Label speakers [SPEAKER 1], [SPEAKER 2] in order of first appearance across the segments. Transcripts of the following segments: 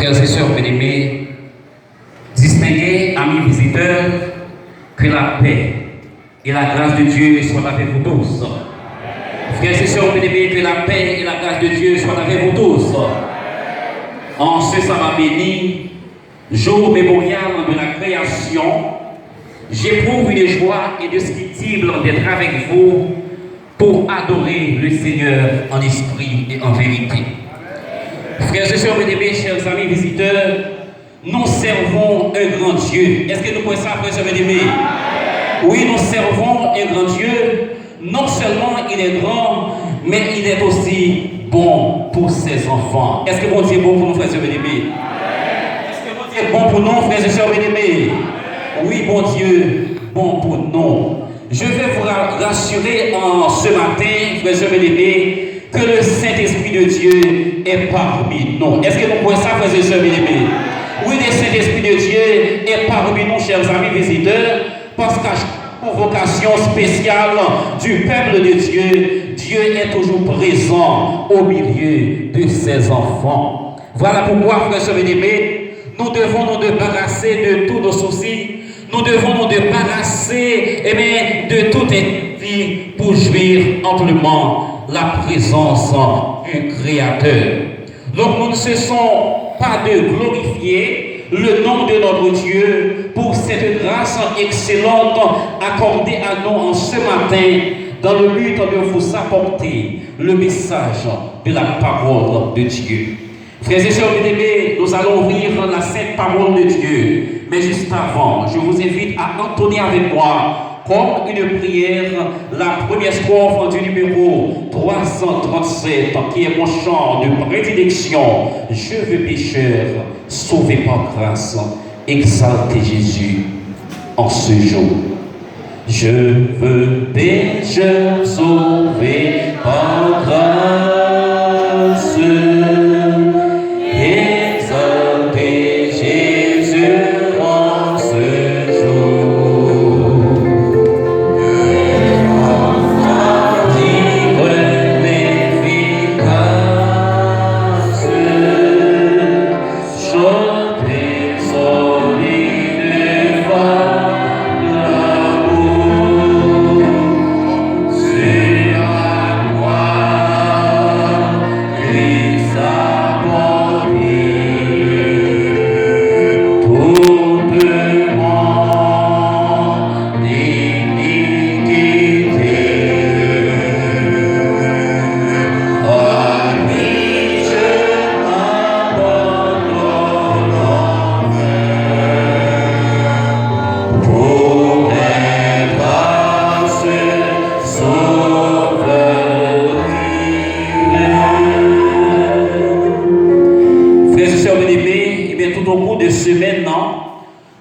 [SPEAKER 1] Frères et sœurs bien-aimés, distingués amis visiteurs, que la paix et la grâce de Dieu soient avec vous tous. Frères et sœurs bien-aimés, que la paix et la grâce de Dieu soient avec vous tous. En ce sabbat béni, jour mémorial de la création, j'éprouve une joie indescriptible d'être avec vous pour adorer le Seigneur en esprit et en vérité. Frères et sœurs bien-aimés, chers amis visiteurs, nous servons un grand Dieu. Est-ce que nous connaissons ça, frères et sœurs bien-aimés? Oui, nous servons un grand Dieu. Non seulement il est grand, mais il est aussi bon pour ses enfants. Est-ce que bon Dieu est bon pour nous, frères et sœurs bien-aimés? Est-ce que bon Dieu est bon pour nous, frères et sœurs bien-aimés? Oui, bon Dieu, bon pour nous. Je vais vous rassurer en ce matin, frères et sœurs bien-aimés, que le Saint-Esprit de Dieu est parmi nous. Est-ce que nous pouvons ça, frères et sœurs bien-aimés? Oui, le Saint-Esprit de Dieu est parmi nous, chers amis visiteurs, parce qu'à chaque convocation spéciale du peuple de Dieu, Dieu est toujours présent au milieu de ses enfants. Voilà pourquoi, frères et sœurs bien-aimés, nous devons nous débarrasser de tous nos soucis. Nous devons nous débarrasser de toute vie pour jouir amplement la présence du Créateur. Donc nous ne cessons pas de glorifier le nom de notre Dieu pour cette grâce excellente accordée à nous en ce matin dans le but de vous apporter le message de la parole de Dieu. Frères et sœurs bien-aimés, nous allons ouvrir la sainte parole de Dieu. Mais juste avant, je vous invite à entonner avec moi comme une prière la première strophe du numéro 337, qui est mon chant de prédilection. Je veux pécheur, sauvé par grâce, exalter Jésus en ce jour. Je veux pécheur, sauvé par grâce, exalter Jésus en ce jour.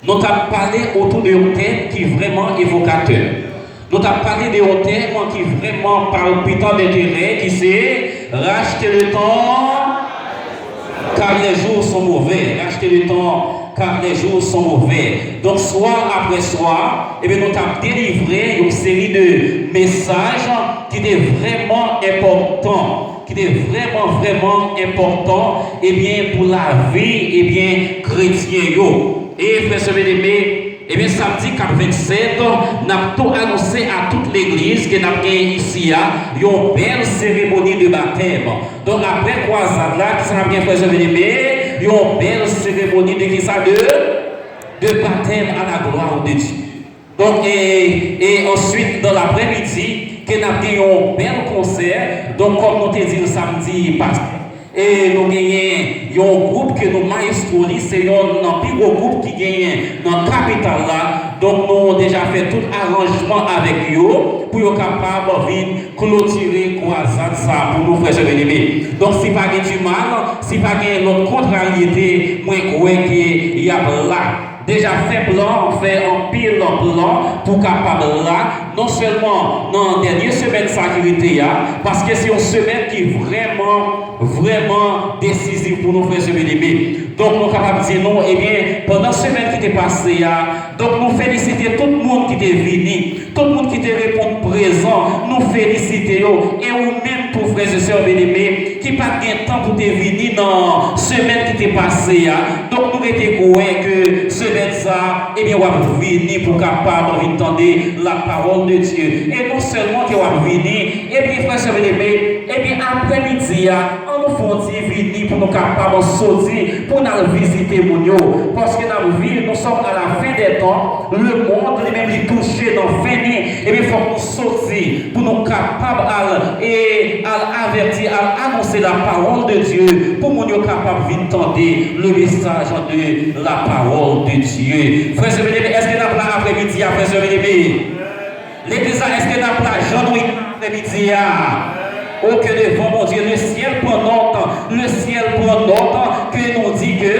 [SPEAKER 1] Nous avons parlé autour d'un thème qui est vraiment évocateur. Nous avons parlé d'un thème qui est vraiment palpitant d'intérêt, qui c'est racheter le temps car les jours sont mauvais. Racheter le temps car les jours sont mauvais. Donc, soir après soir, nous avons délivré une série de messages qui étaient vraiment importants. Qui est vraiment important pour la vie chrétienne. Et frères et bien samedi 27, nous avons tout annoncé à toute l'église que nous avons ici une belle cérémonie de baptême. Donc après croisade là, qui sera bien frères et bien, une belle cérémonie de baptême à la gloire de Dieu. Donc et ensuite dans l'après-midi, que nous avons un bel concert. Donc comme nous te dit le samedi passé, et nous avons un groupe que nous maestro, c'est un plus gros groupe qui gagne dans la capitale là. Donc nous avons déjà fait tout arrangement avec eux pour être capable de clôturer croisade ça pour nous frères et bien-aimés. Donc si pas du mal, si pas notre contrariété, moi je crois qu'il y a là. Déjà fait plan, on fait un pile plan pour capable là, non seulement dans la dernière semaine de sécurité, parce que c'est une semaine qui est vraiment décisive pour nous frères et bien-aimés. Donc, nous sommes capables de dire, non, eh bien, pendant la semaine qui était passée, donc nous félicitons tout le monde qui était venu, tout le monde qui était répondu présent, nous félicitons, et vous-même, pour frères et sœurs bien-aimés, qui pas de temps pour te venir dans la semaine qui était passée. Donc, nous étions que semaine ça, eh bien, on va venir pour capable d'entendre la parole de Dieu. Et non seulement qu'on va venir, et bien, frères et sœurs bien-aimés, et bien, après-midi, on nous faut venir pour nous capables de sortir, pour nous visiter mon yo. Parce que dans la vie, nous sommes à la fin des temps, le monde, lui-même, il touché dans la fin, et bien, il faut nous sortir pour nous capables à avertir, à annoncer la parole de Dieu, pour nous capables d'entendre le message de la parole de Dieu. Frères et sœurs, est-ce que nous avons l'après-midi, frères et sœurs? L'église, est-ce que nous avons la journée après-midi? Oh, que devant mon Dieu, le ciel prend note, que nous dit que.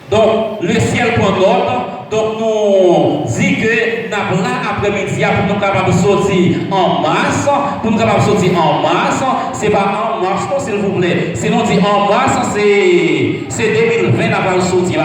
[SPEAKER 1] Donc, le ciel prend note, donc nous dit que nous avons là après-midi pour nous capables de sortir en masse, pour nous capables de sortir en masse, c'est pas en marche, non, s'il vous plaît. Sinon, on dit en masse, c'est 2020, nous avons sorti,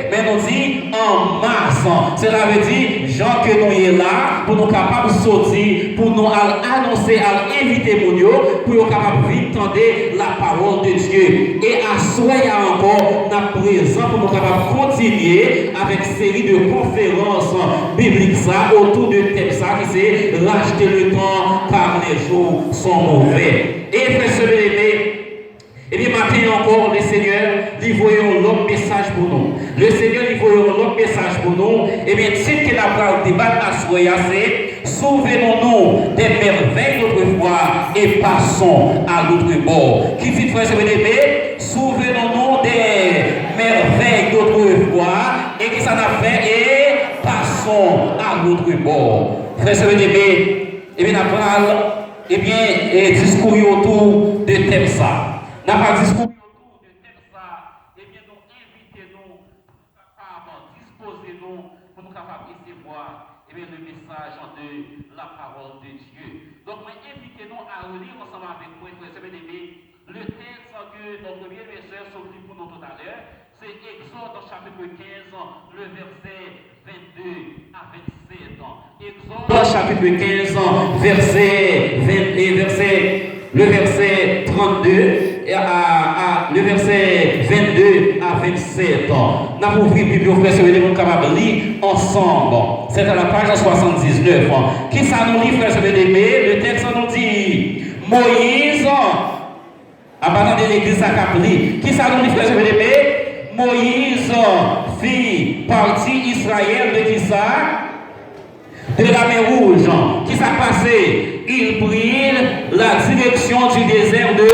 [SPEAKER 1] mais nous dit en masse. Cela veut dire, gens que nous sommes là, pour nous capables de sortir, pour nous annoncer, à inviter mon Dieu, pour nous capables de entendre la parole de Dieu. Et à soi, il y a encore, nous présent pour nous capables de continuer avec une série de conférences bibliques autour de thème ça qui c'est racheter le temps car les jours sont mauvais. Et frères et aimés, et bien maintenant encore le Seigneur lui voyons l'autre message pour nous. Le Seigneur lui voyons l'autre message pour nous. Et bien si qu'il a pas débattre à soi, c'est souvenons-nous des merveilles d'autrefois et passons à l'autre bord. Qui dit frères et aimés, souvenons-nous des merveilles d'autrefois et qui ça a fait et passons à l'autre bord. Frères et aimés, et bien on parle et bien discours autour de thème ça. N'a pas discours autour de thème ça, et bien nous invitez-nous pour nous capables disposez-nous pour nous capables de recevoir et bien le message de la parole de Dieu. Donc invitez-nous à relire ensemble avec vous, frères et amis, le texte que notre bien-aimé sœur s'occupe pour nous tout à l'heure, c'est Exode chapitre 15, le verset 22 à 27. Exode chapitre 15, le verset 32 le verset 22 à 27. Nous avons ouvert la Bible, frères et sœurs, capables de lire ensemble. C'est à la page 79. Qui ça nous lit, frères et sœurs? Le texte nous dit Moïse, abandonné l'église à Capri. Qui ça nous lit, frères et sœurs? Moïse fit partie Israël de qui ça? De la mer Rouge. Qui s'est passé? Ils prirent la direction du désert de.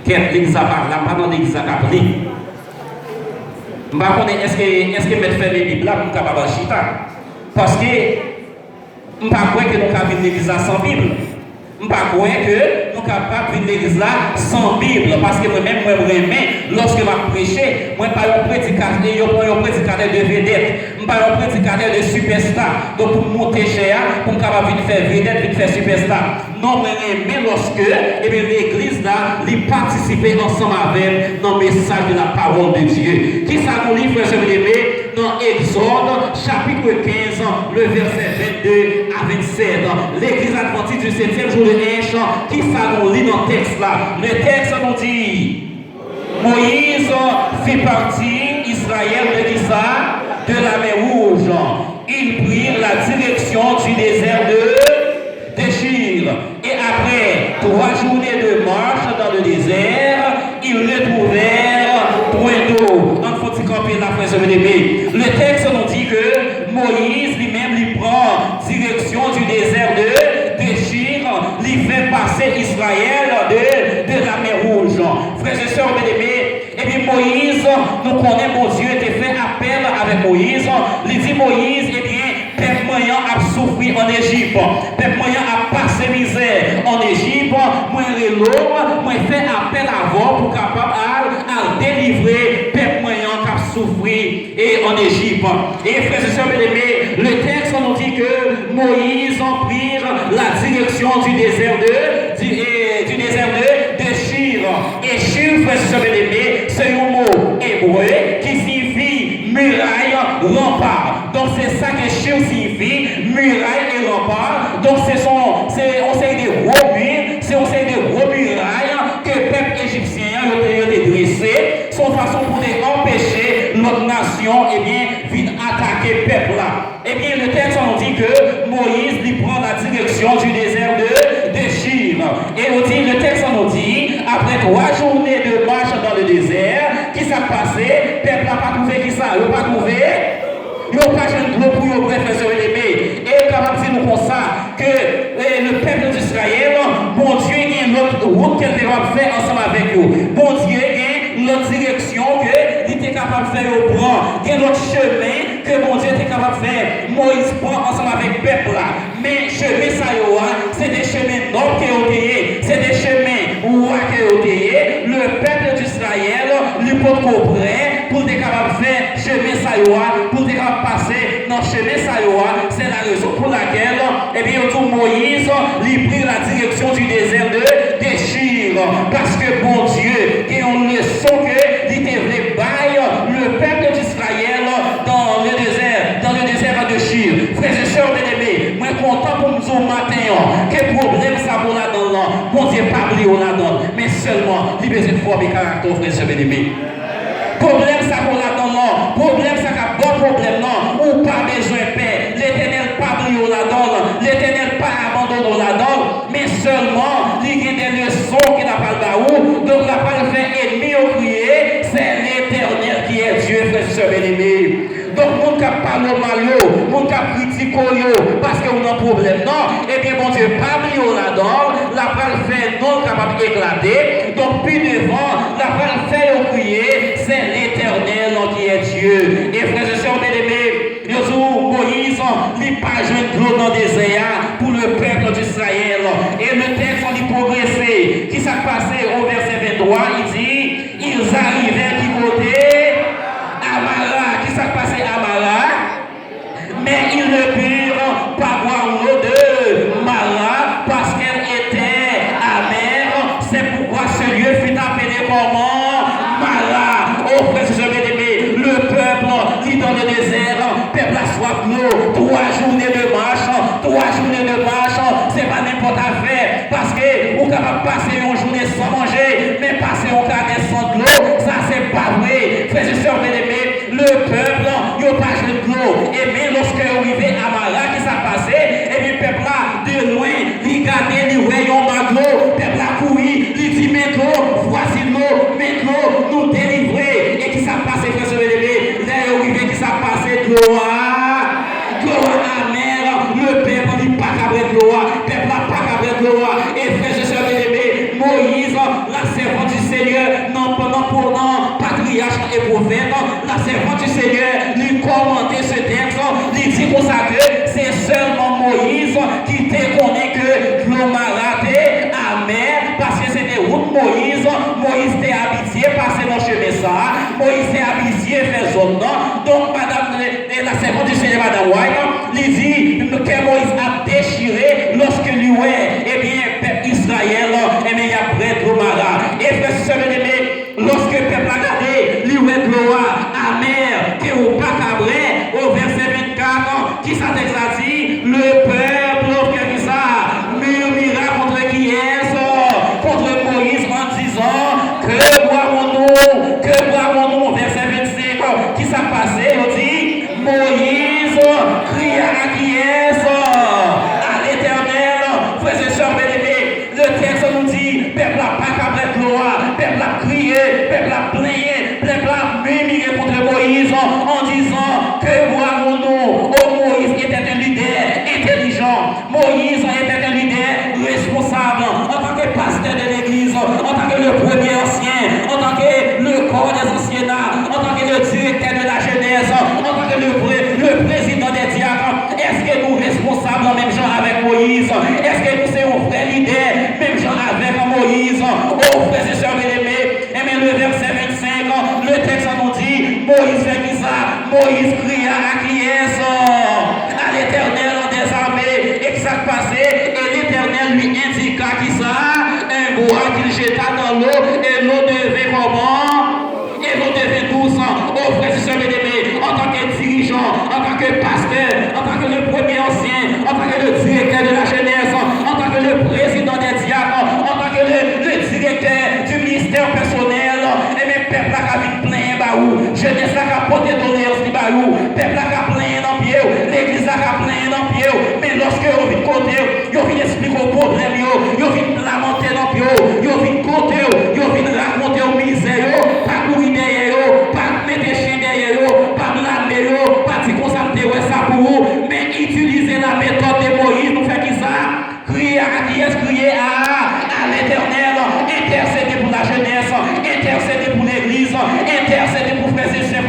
[SPEAKER 1] Quelle l'église à Capri? Pas dans l'église à Capri. Je ne sais pas est-ce que mettre faire les Bibles là pour nous capable chita. Parce que je ne sais pas que nous avons une église sans Bible. Je ne sais pas que nous sommes capables de l'église là sans Bible. Parce que moi-même, lorsque je prêche, moi, je ne suis pas un prédicateur de vedette. Je ne suis pas un prédicateur de superstar. Donc, pour monter cher, pour capable de faire vedette, de faire superstar. Non, mais lorsque l'église là, les participer ensemble avec dans le message de la parole de Dieu. Qui ça nous lit, frères et sœurs, dans Exode, chapitre 15, le verset 22 à 27. L'église adventiste du 7e jour de H, qui ça nous lit dans le texte là? Le texte nous dit Moïse fit partie Israël de qui ça? De la mer Rouge. Ils prirent la direction du désert de Shir. Et après 3 journées de marche dans le désert, ils retrouvèrent point d'eau. On faut camper la frère aimé. Le texte nous dit que Moïse lui-même lui prend direction du désert de Shir, lui fait passer Israël de la mer Rouge. Frères et sœurs bien-aimés, et bien Moïse, nous connaissons mon Dieu, était fait appel avec Moïse. Il dit Moïse, et bien, peuple moyen a souffert en Égypte. Peuple moyen a passé misère en Égypte. Moi, moi, fait appel à vous pour capable à délivrer peuple moyen qui a souffert et en Égypte. Et frères et sœurs bien-aimés, le texte nous dit que Moïse en prit la direction du désert du Donc c'est ça que Shir signifie, muraille et rempart. Donc on sait des gros murs, c'est on sait des gros murailles que le peuple égyptien a dressé, son façon pour empêcher notre nation, eh bien, vient attaquer le peuple là. Eh bien, le texte nous dit que Moïse lui prend la direction du désert de Shir. Et le texte nous dit, après 3 journées de marche dans le désert, qui s'est passé, le peuple n'a pas trouvé qui ça, il n'a pas trouvé. Il n'y a pas de gros pour vous, frères et aimés. Et capable de nous comme ça, que le peuple d'Israël, bon Dieu, il y a une autre route qu'elle va faire ensemble avec vous. Bon Dieu, il y a l'autre direction qu'il était capable de faire au bras. Il y a l'autre chemin que bon Dieu était capable de faire. Moïse prend ensemble avec le peuple là. Mais chemin ça c'est des chemins nord qui ont été, c'est des chemins ouah qui ont été. Le peuple d'Israël, lui peut comprendre pour être capable de faire chemin ça pour être capable de passer dans le chemin ça. C'est la raison pour laquelle, eh bien, Moïse lui prit la direction du désert de Shir. Parce que bon Dieu, qui a une leçon que il devait bailler le peuple d'Israël dans le désert de Shir. Frères et sœurs bien-aimés, moi content pour nous au matin, quel problème ça vaut là-dedans, bon Dieu pas oublié là-dedans, mais seulement, il besoin de former caractère, frères et sœurs bien-aimés. Problème ça vaut là-dedans, problème ça a bon problème non, ou pas besoin de paix, l'éternel pas oublié là-dedans, l'éternel pas abandonné là-dedans, mais seulement, il y a des leçons qu'il n'a pas le donc la pas fait ennemi au crier, c'est l'éternel qui est Dieu, frères et sœurs bien-aimés. Donc, mon cap parle mal, mon cap critique, parce que on a un problème. Non, eh bien, mon Dieu, pas oublié là-dedans, la parole fait non capable d'éclater. Donc, plus devant, la parole fait au crier, c'est l'éternel qui est Dieu. Et frères et sœurs bien-aimés, Moïse, il pas joué de l'eau dans le désert pour le peuple d'Israël. Et le texte, on y progressé. Qui s'est passé au verset 23, il dit, ils arrivaient qui côté Amara. Qui s'est passé Amara? Mais ils ne purent pas boire l'eau de Mara parce qu'elle était amère. C'est pourquoi ce lieu fut appelé comment? Mara. Oh frère, je vais aimer. Le peuple qui dans le désert, peuple a soif d'eau. 3 journées de marche, 3 journées de marche, c'est pas n'importe affaire. Parce que vous capable de passer une journée sans manger, mais passer un carnet sans de l'eau, ça c'est pas vrai. Frères et sœurs bien-aimés, le peuple, il n'a pas joué de l'eau. Et même lorsque vous arrivez à Mara, qui s'est passé, et puis le peuple là, de loin, il gardait, il rayon de l'eau, le peuple a couru, il dit, mais l'eau, voici l'eau, mais l'eau, nous délivrer. Et qui s'est passé, frères et sœurs bien-aimés, là, il arrivé, qui s'est passé de l'eau, amère, le peuple n'est pas capable de l'eau, le peuple n'a pas capable de l'eau. Et frères et sœurs bien-aimés, Moïse, la servante du Seigneur, non pendant patriarche et prophète, la servante du Seigneur lui commentait ce texte, lui dit pour ça que c'est seulement Moïse qui te connaît que l'eau malade amère, parce que c'était route Moïse était habitué passer dans le chemin ça, Moïse est habitué faire zone. Donc madame, la servante du Seigneur, madame White, lui dit que Moïse a déchiré lorsque lui, eh bien, peuple Israël, eh bien, il y a près de l'eau malade. Et frère, sœur bien-aimé, lorsque le peuple a regardé, lui, de l'eau amère, qui est au pas cabré, au verset 24, qui s'est dit, le peuple, qui ça, murmura contre qui est contre Moïse en disant, que boirons-nous, verset 25, qui s'est passé, on dit, Moïse cria à qui est à l'éternel, frères et sœurs bien-aimés, le texte nous dit, peuple n'a pas cabré de l'eau, peuple a crié, peuple a plaigné, peuple a murmuré contre Moïse en disant, que boirons-nous? Oh, Moïse était un leader intelligent, Moïse était un leader responsable, en tant que pasteur de l'église, en tant que le premier ancien, en tant que le corps des anciennats, en tant que le directeur de la jeunesse, en tant que le président des diacres. Est-ce que nous responsables en même genre avec Moïse? Est-ce que nous sommes frères leaders, même genre avec Moïse? Oh, frères et sœurs bien-aimés, et bien le verset 25, le texte nous dit, Moïse fait qui ça? Moïse cria à qui est à l'éternel des armées, et que ça passait, et l'éternel lui indiqua qui ça? Un bois qu'il jeta dans l'eau, et l'eau devait comment? Et l'eau devait douce. Oh frères et sœurs bien-aimés, en tant que dirigeant, en tant que ancien, en tant que le directeur de la jeunesse, en tant que le président des diacres, en tant que le directeur du ministère personnel, et même peuple a vu plein baou, jeunesse a porté tolérance ni baou, peuple a plein dans pied, l'église a plein dans pied, mais lorsque vous venez côté, vous venez expliquer au problème, vous venez lamenter dans pied, vous venez côté, vous venez raconter aux misères, pas courir derrière, pas mettre des chiens derrière, pas blâmer, pas dire qu'on s'appelle ça pour vous, mais utiliser la méthode de Moïse pour faire qui ça? Crier à qui est-ce? Crier à l'Éternel, intercéder pour la jeunesse, intercéder pour l'église, intercéder pour frères et sœurs,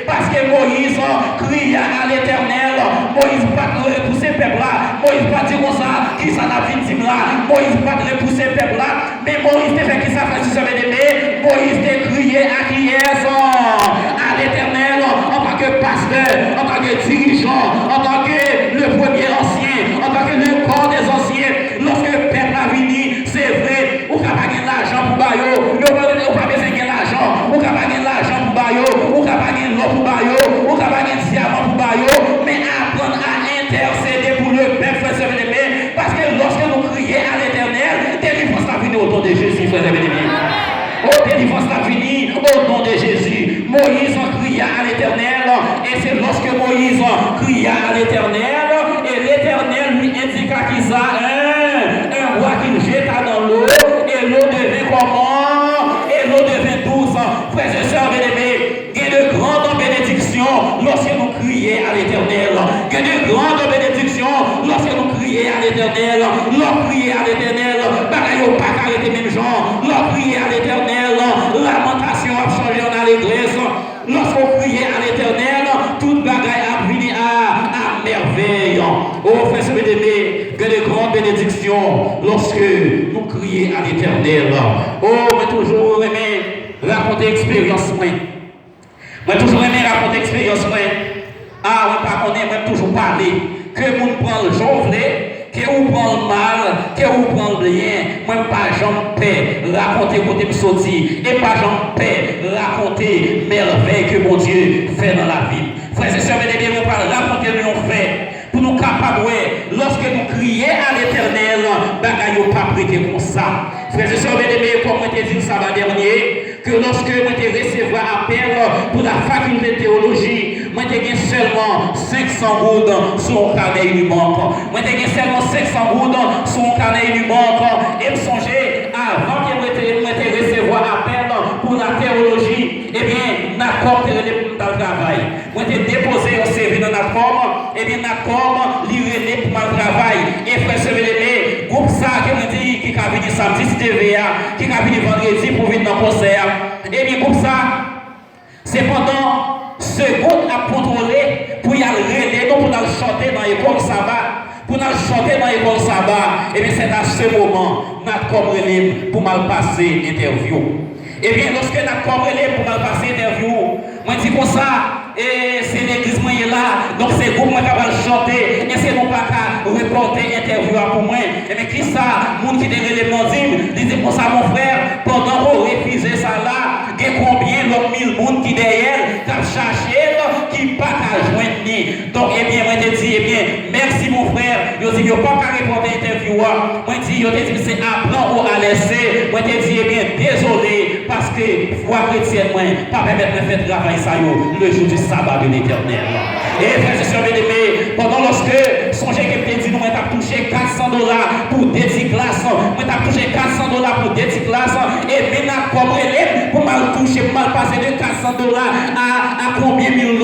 [SPEAKER 1] parce que Moïse crie à l'Éternel, Moïse pas repousser le peuple là, Moïse pas dire comme ça, qui ça la victime là, Moïse pas repousser le peuple là, mais Moïse te fait qui ça fait si ça veut dire, Moïse te crié à qui est à l'Éternel, en tant que pasteur, en tant que dirigeant, en tant que le premier ancien, en tant que le corps des anciens, lorsque le peuple a venu, c'est vrai, ou n'a pas gagné l'argent pour Bayo, ou pas besoin de l'argent, ou n'a pas gagné l'argent pour Bayo, ou n'a pas gagné l'eau pour Bayo, ou n'a pas gagné diamant pour Bayo, mais apprendre à intercéder pour le peuple, frères et amis, parce que lorsque nous crions à l'Éternel, délivrance a venu au nom de Jésus, frères et amis. Oh, délivrance a venu au nom de Jésus. Moïse cria à l'Éternel, et c'est lorsque Moïse cria à l'Éternel, et l'Éternel lui indiqua qu'il a un roi qu'il jeta dans l'eau, et l'eau devait comment? Et l'eau devait douce. Frères et sœurs bien-aimés, il y a de grandes bénédictions lorsque nous crions à l'Éternel. Il y a de grandes bénédictions lorsque nous crions à l'Éternel. Lorsque crier à l'Éternel, bagaille pas arrêter même gens. Lorsque crier à l'Éternel, lamentation a changé dans l'église. Lorsqu'on criait à l'Éternel, toute bagaille a venu à merveille. Oh, frères et bien-aimés, que de grandes bénédictions lorsque nous crions à l'Éternel. Oh, mais toujours aimé raconter expérience. Moi, toujours aimé raconter expérience. Ah, on ne toujours parler. Que mon prend le jonflé, que vous prend le mal, que vous prend le bien. Moi, pas j'en paix raconter côté me sorti. Et pas j'en paix raconter merveille que mon Dieu fait dans la vie. Frères et sœurs, bien aimés, on parle raconter ce qu'on fait. Pour nous capables, lorsque nous crions à l'Éternel, bagaille pas prêté comme ça. Frères et sœurs, bien aimés, comme on t'a dit le sabbat dernier, que lorsque moi te recevoir appel pour la faculté de théologie, moi te gagne seulement 500 gouttes sur mon carnet du banque. Moi te gagne seulement 500 gouttes sur mon carnet du banque. Et me songer, avant que moi te recevoir appel pour la théologie, eh bien, l'accord te relève dans le travail. Moi te déposer un CV dans l'accord, eh bien, l'accord lui relève pour mon travail. Et frère Sevelé, groupe ça qui me dit qui a venu samedi TVA, qui a venu vendredi pour venir dans le concert. Et bien, comme ça, c'est pendant ce groupe à contrôler pour y aller, donc pour aller chanter dans l'école sabbat. Pour aller chanter dans l'école sabbat, et bien, c'est à ce moment, notre corps relève pour mal passer l'interview. Et bien, lorsque notre corps relève pour mal passer l'interview, moi, je dis comme ça. Et c'est l'église moi là, donc c'est vous moi qui va chanter, et c'est non pas qu'à reporter interview pour moi. Et mais qui ça, monde qui devait les mendimes, disait pour ça mon frère, pendant qu'on refusait ça là, il y a combien d'autres mille monde qui derrière, qui a cherché, qui pas qu'à joindre ni. Donc eh bien, moi te dis, eh bien, merci mon frère, je dis, il n'y a pas qu'à reporter interview. Moi te dis, c'est apprendre ou à laisser. Moi te dis, eh bien, désolé, parce que foi chrétienne, moi, pas permettre de faire travail ça le jour du sabbat de l'Éternel. Et frères et sœurs bien-aimés, pendant lorsque songez que peut dit nous avons touché $400 pour des classes, nous avons touché $400 pour des classes, et maintenant comme élève pour mal toucher, pour mal passer de $400 à combien $1000,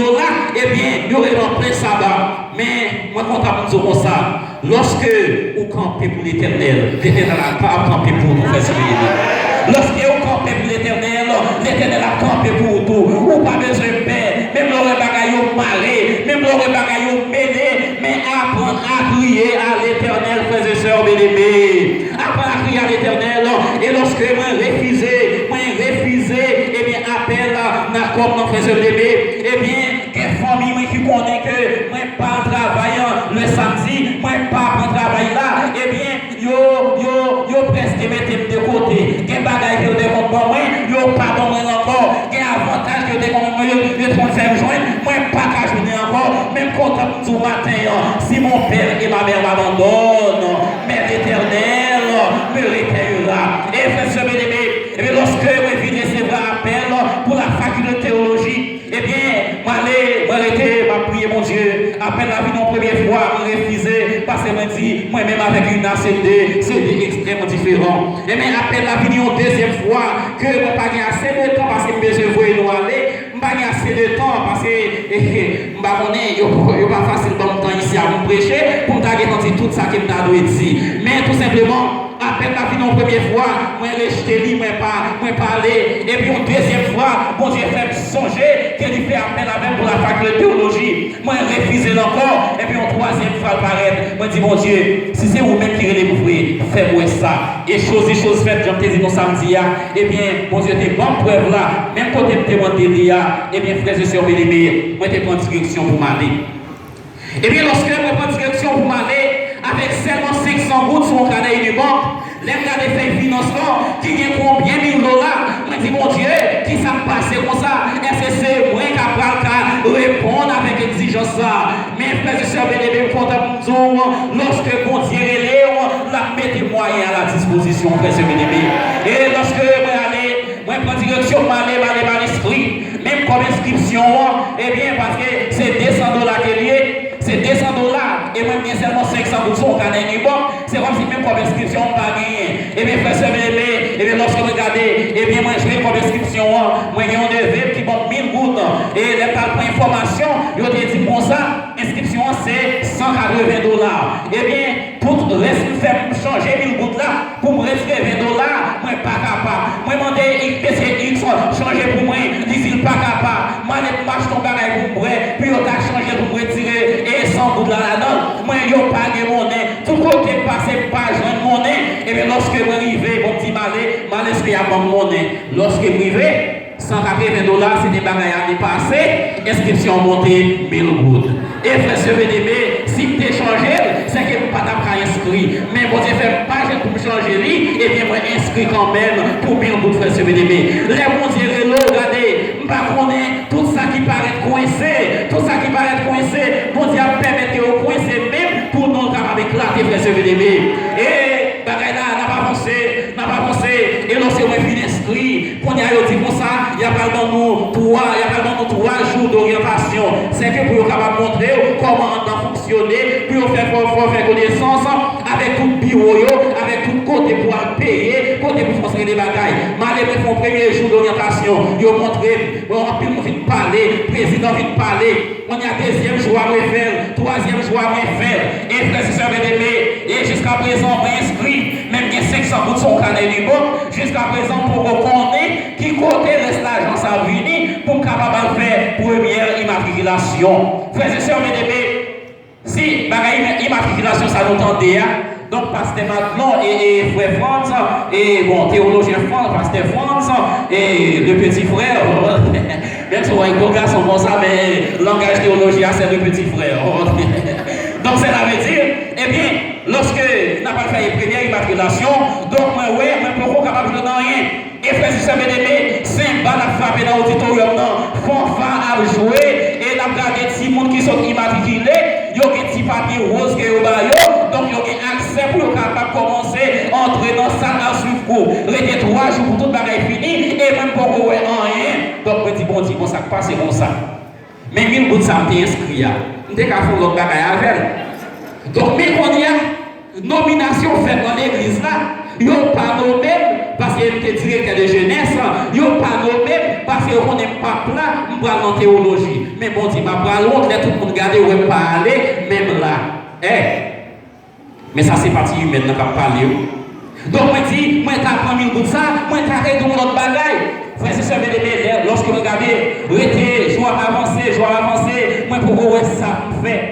[SPEAKER 1] eh bien, il y aurait un plein sabbat. Mais moi quand on dit comme ça, lorsque vous campez pour l'Éternel, l'Éternel n'a pas campé pour nous, frères et sœurs. Lorsque vous campez pour l'Éternel, l'Éternel a campé pour tout. Ou pas besoin de paix, même l'aurait bagaille malé, même l'aurait bagaille mêlé, mais apprendre à crier à l'Éternel, frères et sœurs bien-aimés. Apprendre à crier à l'Éternel. Et lorsque moi refusé, eh bien, appel à comme nos frères et bien-aimés, eh bien, quelle famille qui connaît que moi pas travaillant le samedi, moi pas travailler là, eh bien, yo presque mettez de côté. Quel bagage que de compte pour moi, yo pas bon encore. Quel avantage que de compte moi, yo faire joindre, moi pas qu'à joindre encore. Même quand tout matin, si mon avec une c'est extrêmement différent. Et mais appel la venue une deuxième fois que je n'ai pas assez de temps parce que je veux nous aller. Je n'ai pas assez de temps parce que je ne sais pas facile de temps ici à vous prêcher pour me dire tout ça que je dois dire. Mais tout simplement, appel la venue une première fois, moi je rejeté, moi parler. Et puis une deuxième fois, bon Dieu fait songer qu'il fait appel à même pour la faculté de théologie. Moi je refusé encore. Et puis une troisième fois, paraît. Moi je dis, mon Dieu, si c'est vous-même qui allez m'ouvrir, faites-moi ça. Et chose faites, j'en t'ai dit non samedi, eh bien, mon Dieu, t'es bonne preuve là, même quand t'es demandé là, eh bien, frères et sœurs, moi t'es prendre direction pour m'aller. Et bien, lorsque je prends direction pour m'aller, avec seulement 500 gouttes sur mon canal du banque, les gars de fait financement qui gagnent combien $1000, je dis, mon Dieu, qui ça me passe comme ça? Est-ce que c'est moi qui vais répondre avec exigence ça? Mais frères et sœurs, bien-aimés, lorsque bon Dieu est la mettez moyens à la disposition, frères et bien-aimés. Et lorsque je prends direction, je vais l'esprit, même comme inscription, eh bien, parce que c'est $200 qu'il y a. C'est $200 et moi bien seulement 500 pour son canal du banque. C'est comme si même comme inscription on pas gagné. Et bien frère et bien lorsque vous regardez, et bien moi je vais comme inscription, moi j'ai un devin qui vend 1000 gouttes. Et les pas pour information, je te dis pour ça, inscription c'est $180. Et bien tout le reste me fait changer 1000 gouttes là pour me retirer $20, moi pas capable. Moi demander X changer pour moi, dit pas capable. Moi je marche ton bagage pour moi, puis on t'a changé pour me retirer. Et 100 gouttes là-dedans, moi je n'ai pas de monnaie. Tout côté passé par de monnaie. Et bien lorsque je arrive, mon petit malais, ce qu'il y a de monnaie. Lorsque je arrive, $180, c'est des bagages à dépasser. Inscription montée 1000 gouttes. Et frère, si tu es changé, c'est que vous ne pas inscrit. Mais bon Dieu fait pas pour me changer, et bien moi inscrit quand même pour 1000 gouttes, frère, les bon Dieu, regardez, je ne connais tout ça qui paraît coincé. Tout ça qui paraît coincé, bon Dieu permet de coincer même pour nous avec éclater, frère, et bagaille là, n'a pas avancé. Et lorsque moi je suis inscrit, quand il y a dit comme ça, il y a pas dans nous 3 jours d'orientation. C'est que pour capable montrer comment on a fonctionné, puis on faire connaissance avec tout bureau, avec tout côté pour payer, côté pour faire des bagailles. Malgré mon premier jour d'orientation, ils ont montré, on vient de parler, le président vient de parler, on y a deuxième jour à faire, troisième jour à faire, et frère, c'est ça, et jusqu'à présent, on est inscrit, même il y a 500 gouttes sur le canal du banque, jusqu'à présent, pour qu'on connaisse qui côté reste l'agence à venir pour capable faire première immatriculation. Frères et sœurs, si immatriculation, ça nous tendait, donc pasteur Matlon et frère Franz, et bon, théologien Franz, pasteur Franz, et le petit frère, même si on a un garçon comme ça, mais langage théologien, c'est le petit frère. Donc, cela veut dire, eh bien, lorsque n'a pas fait une première immatriculation, donc moi, ouais, moi, pour capable de rien. Et frère, si ça veut dire, c'est pas la frappe dans l'auditorium, non, fanfare à jouer, et la garde si monde qui sont immatriculés, il y a un petit papier rose qui est au baillot, donc il y a accès pour capable commencer à entrer dans la salle à suivre cours. Rester 3 jours pour tout le bagage fini, et même pour qu'on ait rien. Donc, je dis, bon, ça passe comme ça. Mais 1000 gouttes, ça m'est inscrit. Je n'ai qu'à faire l'autre bagage avec. Donc, mais qu'on y a nomination faite dans l'église là, ils n'ont pas nommé parce qu'il était directeur de jeunesse, ils n'ont pas nommé parce qu'on n'est pas là, on parle en théologie. Mais bon, il m'a pas l'autre, tout le monde regarde, on ne pas aller, même là. Mais ça, c'est parti humaine, on n'a pas parlé. Donc, moi, je dis, moi, tu as pris 1000 gouttes ça, moi, tu as arrêté dans l'autre bagaille. Frère, c'est ça, lorsque vous regardez, je dois avancer, moi, pour voir ça, on fait.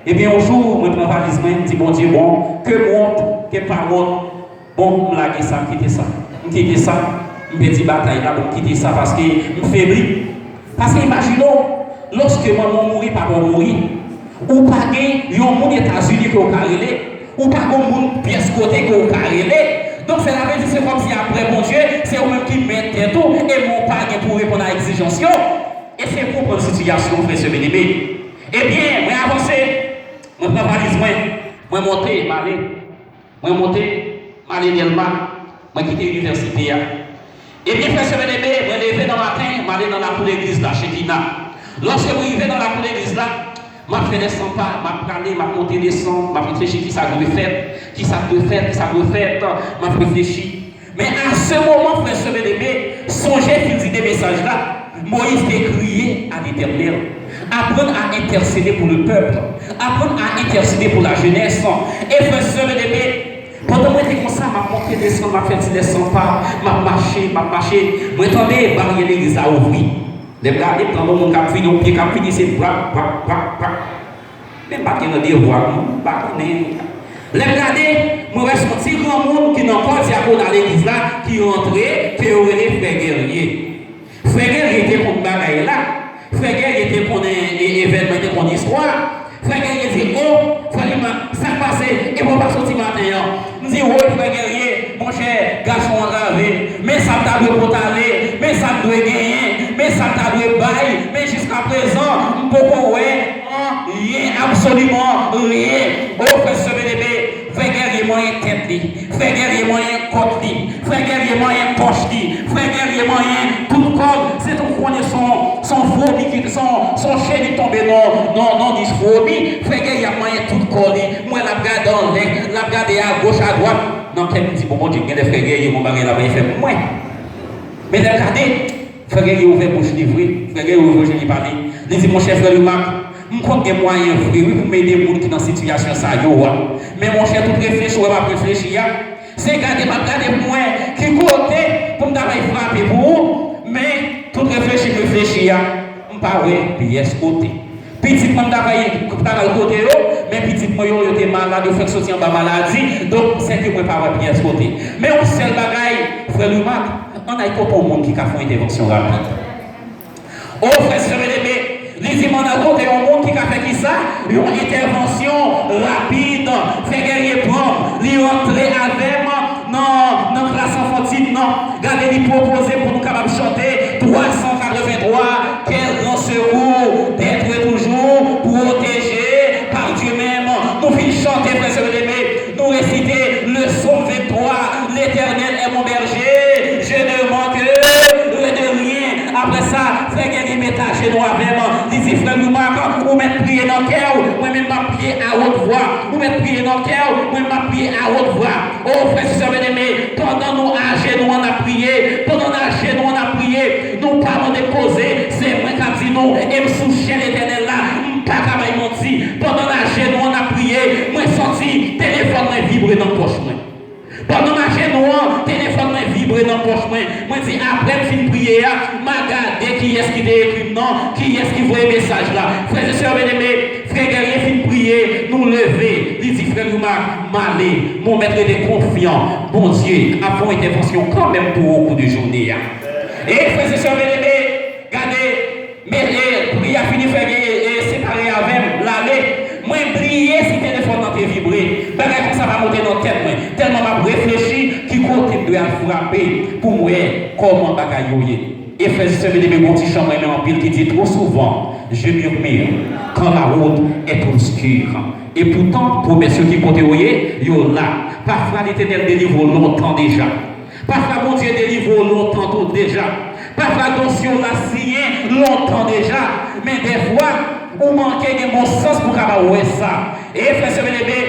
[SPEAKER 1] Et bien, un jour, je prends valise, je dis, bon Dieu, bon, que monte, que pas monte, bon, je lague ça, je quitte ça. Je quitte ça, je me dis bataille là, je quitte ça parce que je faiblis. Parce que imaginons, lorsque maman mourit, papa mourit, ou pas il y a un monde aux États-Unis qui est au carré, ou pas un monde pièce côté qui est au carré. Donc, c'est la même, c'est comme si après, mon Dieu, c'est eux-mêmes qui mettent tout, et mon père pour répondre à l'exigence. Et c'est pour une situation, frère, ce bien-aimé. Eh bien, moi avancé. Moi, je valise, moi, monter, m'aller Nelma, moi, quitter l'université. Et bien, frère, ce bien-aimé, moi, levé dans le matin, m'aller dans la cour d'église là, chez Kina. Lorsque vous arrivez dans la cour d'église là, m'a fait descendre pas, m'a parlé, m'a monté descendre, m'a réfléchi qui ça doit faire, qui ça doit faire, qui ça doit faire, m'a réfléchi. Mais à ce moment, frère Semené, songez qu'il dit des messages là. Moïse a crié à l'Éternel. Apprendre à intercéder pour le peuple. Apprendre à intercéder pour la jeunesse. Et frère Semené, pendant que j'étais comme ça, m'a monté descendre, m'a fait descendre pas, m'a marché. Moi, attendez, barrière l'église a ouvert. Les regardez, pendant mon cap fini, mon pied cap fini, c'est bra. Mais pas qu'il y a des voix, pas qu'on est. Les regardez, moi, je suis un grand monde qui n'a pas diacre dans l'église là, qui est entré, qui est les frères guerriers. Frères guerriers étaient pour bagaille là. Frères guerriers étaient pour des événements, pour une histoire. Frère guerrier dit, oh, frère, ça passe, et vous pas sortir matin. Nous disons, oh, frère guerrier, mon cher garçon engravé, mais ça t'a dû pour t'aller, mais ça doit gagner, mais ça t'a dû bailler, mais jusqu'à présent, beaucoup, ouais, rien, absolument rien. Oh, frère, ce bébé, frère guerrier, moyen tête, frère guerrier, moyen côte, frère guerrier, moyen poche, frère guerrier, moyen tout corps, c'est tout qu'on est son phobie, son chien qui tombe non, dit phobie, frère guerrier, il y a moyen tout corps, moi, la regarde en l'air, la regarde à gauche, à droite, non, quel petit bon Dieu, il y a des frères guerriers, mon bagage là-bas, il fait pour moi. Mais regardez, frère guerrier, ouvert bouche livrée, frère guerrier, ouvert, je lui parle, il dit, mon chef, frère, je compte des moyens frères pour m'aider les gens qui sont dans cette situation. Mais mon cher, tout réfléchir, on va réfléchir. C'est garder pour moi qui côté pour me frapper pour vous. Mais tout réfléchir, je ne pas pièce côté. Petit moi je côté, mais petit moi je suis malade, je fais sortir en maladie. Donc c'est que moi pas pièce côté. Mais on seul bagaille, frère Lumac, on a pour le monde qui a fait une intervention rapide. Oh frère, je vais l'aimer. Les imams à côté, un monde qui a fait ça, une intervention rapide, fait guerrier prendre, lui entrer avec non, classe enfantine, non, regardez, lui proposer pour nous capables de chanter 383, quel grand secours d'être toujours protégé par Dieu même. Nous finissons chanter, frère Semené, nous réciter le psaume 23, l'Éternel est mon berger, je ne manque de rien. Après ça, frère guerrier, mettez chez nous avec moi. D'ici, frère Loumac, ou même prier dans le cœur, ou même prier à haute voix, ou même prier dans le cœur, ou même prier à haute voix. Oh, frère, si ça veut dire, pendant nous à genoux, on a prié, pendant nous à genoux, on a prié, nous parlons de causer, c'est moi qui dis nous, et me soucier l'éternel là, pas qu'à m'y pendant nous à genoux, on a prié, moi senti, téléphone m'a vibré dans le poche. Pendant ma genoux, téléphone m'a vibré dans le poche. Moi, dis après, je prier, m'a regardé qui est-ce qui écrit non, qui est-ce qui voit le message là. Frère et sœurs bien-aimés, frère guerrier, fin prier, nous lever. Il dit, frère Loumac, m'aller, mon maître de confiant, bon Dieu, avant intervention quand même pour au cours de journée. Et frère et sœurs bien-aimés, regardez, mais prier a fini, frère guerrier, séparé avec l'aller. Moi, prier si le téléphone n'a pas vibré. Bagay comme ça va monter dans la tête. Tellement m'a réfléchi qui côté doit frapper pour moi comment bagay yoye. Et frère, si vous avez mon petit chambre en pile qui dit trop souvent, je murmure quand la route est obscure. Et pourtant, pour ceux qui côté yoye, yo là. Parfois, l'Éternel délivre longtemps déjà. Parfois, mon Dieu délivre longtemps déjà. Parfois, l'onction l'a signé longtemps déjà. Mais des fois, on manque de bon sens pour avoir ça. Et frère, c'est bébé,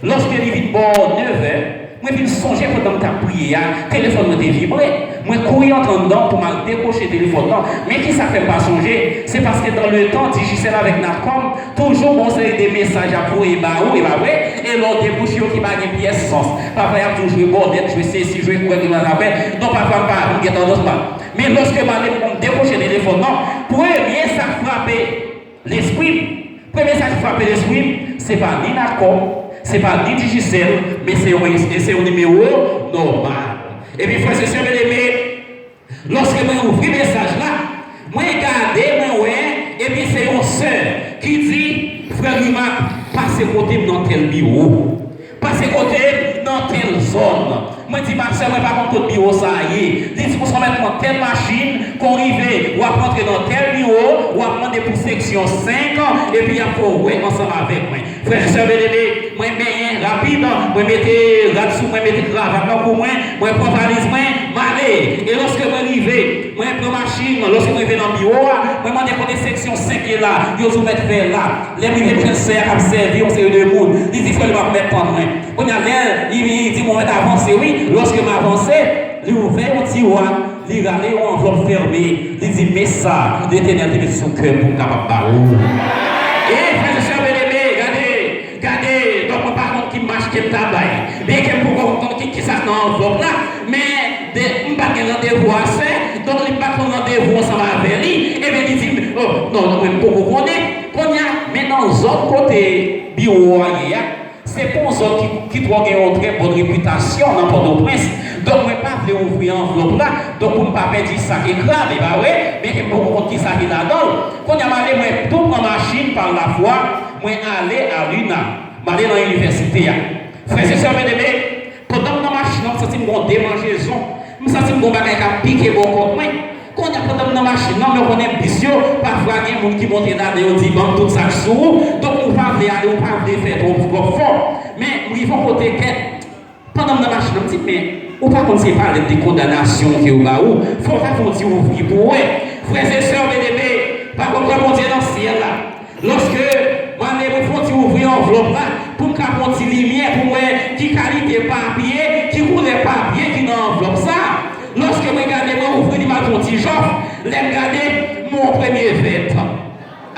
[SPEAKER 1] lorsque il vit bon 9h, moi je songe pendant que tu prié, téléphone me vibré. Moi courir en dedans pour me décrocher le téléphone. Mais qui ça fait pas songer? C'est parce que dans le temps, Digicel avec Natcom, toujours on sait des messages à pour et vrai, et l'on débouche qui va une pièce sens. Parfois, il y a toujours bon, je sais si je vais courir dans la paix. Non, parfois, pas, on tendance pas. Mais lorsque je décrocher le téléphone, premier ça frapper l'esprit. Premier ça frappe l'esprit, c'est pas ni Natcom, c'est pas ni Digicel, mais c'est un numéro normal. Et puis, frère, c'est sûr, lorsque je ouvre le message là, moi, regardez, moi, et puis c'est une soeur qui dit, frère Lumac, passez côté dans tel bureau, passez côté dans telle zone. Moi, je dis, ma soeur, je ne vais pas contre bureau, ça y est. Dis, pour se mettre dans telle machine, qu'on arrive, ou à rentrer dans tel bureau, ou à prendre pour section 5, et puis il faut ouais, ensemble avec moi. Frère, soeur, moi, bien rapide, moi, mettez là-dessous, moi, mettez cravate pour moi, moi, prends valise, moi, m'aller. Et lorsque je arrive, moi je prends machine, lorsque je vais dans le bureau, moi je demande des section 5 est là, je vous mettre faire là. Les privés de serre à servir, on sait de monde. Il dit, il faut le mettre en main. On a l'air, il dit, mon avancer, oui. Lorsque je m'avance, il ouvre un tiroir, il râle en enveloppe fermée, il dit, mais ça, l'éternel te met sur le cœur pour capable de et frère et sœur bien-aimés, regardez, donc on parle qui marche, qui travaille, mais qui pour qui ça dans l'enveloppe là, mais on ne pas rendez-vous à faire, donc il pas rendez-vous ensemble avec lui, et bien il dit, oh, non, même pour vous connaître, qu'on y a maintenant l'autre côté bureau, c'est pour eux qui doivent avoir une très bonne réputation dans Port-au-Prince. Donc, je ne vais pas ouvrir l'enveloppe là, donc pour ne pas perdre ça qui est grave, mais il faut qu'on qui ça qui est là-dedans. Quand je vais tout prendre machine par la foi, je vais aller à l'UNA, je vais aller dans l'université. Frères et sœurs, bien-aimés, pendant que je machine, je sens une démangeaison, je sens une bagage qui pique mon corps. Quand on a pendant dans la machine, non, mais on est ambitieux, parfois il y a des gens qui montent là et on dit, bon, tout ça sous, donc on ne va pas aller, on ne va pas faire trop fort. Mais il faut côté pendant la machine, on dit, mais on ne va pas parler de condamnation qui est au bas où, il faut pas qu'on dise ouvrir pour eux. Frères et sœurs, bien-aimés, par contre, on dit dans le ciel là, lorsque il faut ouvrir l'enveloppe là, pour me faire une petite lumière, pour moi, qui qualité papier, qui roule papier, qui dans l'enveloppe ça. Lorsque je regarde mon ouvrier ma petit job, je regarde mon premier vêt.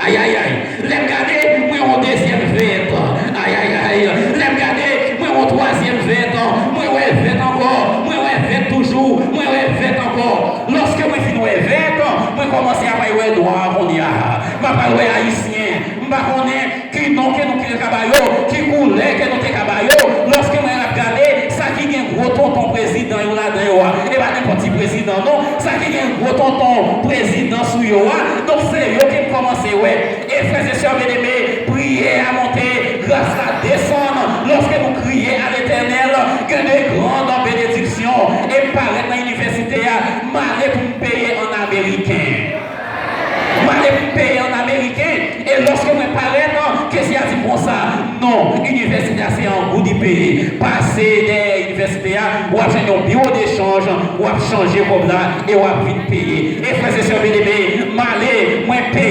[SPEAKER 1] Aïe aïe aïe. Je regarde mon deuxième vêt. Aïe aïe aïe. Je regarde mon troisième vêt. Moi ouais vêt encore. Moi ouais vêt toujours. Moi ouais vêt encore. Lorsque je finis ouais vêt, je commence à voir ouais droit on y a. Je parle ouais haïtien. Je connais qui donc qui cabayo, qui coulait que donc cabayo. Lorsque je regarde ça qui est gros tonton président là-dedans. Et pas n'importe qui président, non. Ça qui est un gros tonton président sous Yoa. Donc c'est eux qui commencent, ouais. Et frères et sœurs bien-aimés, priez à monter, grâce à descendre. Lorsque vous criez à l'éternel, que de grandes bénédictions. Et paraître dans l'université, m'allez pour me payer en américain. M'allez pour me payer en américain. Et lorsque vous paraît, qu'est-ce qu'il y a dit pour ça? Non, l'université c'est en goût de payer. Passer des universités, ou à changer un bureau d'échange, ou à changer comme là, et ou à vite payer. Et frères et sœurs bien-aimés, m'allez, moi payer.